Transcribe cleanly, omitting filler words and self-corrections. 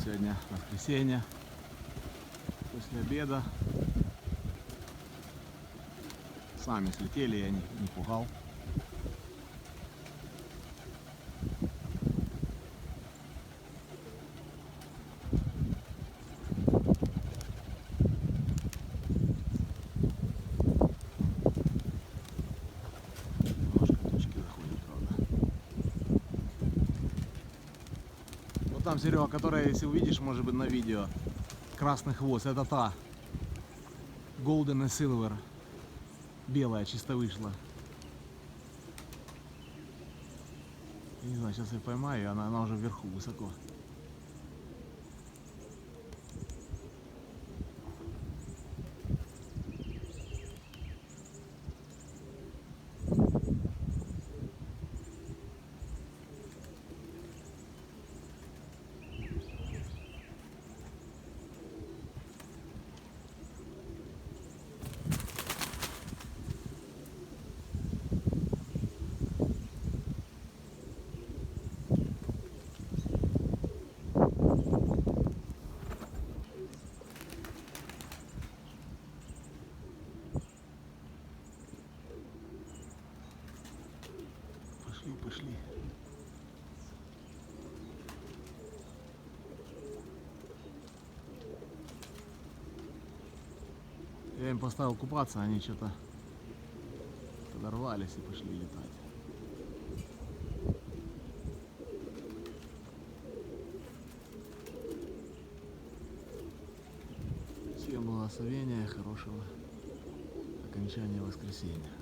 Сегодня воскресенье, после обеда. Сами слетели, я не пугал. Немножко тучки заходят, правда. Вот там, Серега, которая, если увидишь, может быть, на видео, красный хвост, это та Golden и Silver. Белая чисто вышла. Не знаю, сейчас я поймаю, и она уже вверху, высоко. Пошли. Я им поставил купаться, они что-то подорвались и пошли летать. Всем благословения, хорошего окончания воскресенья.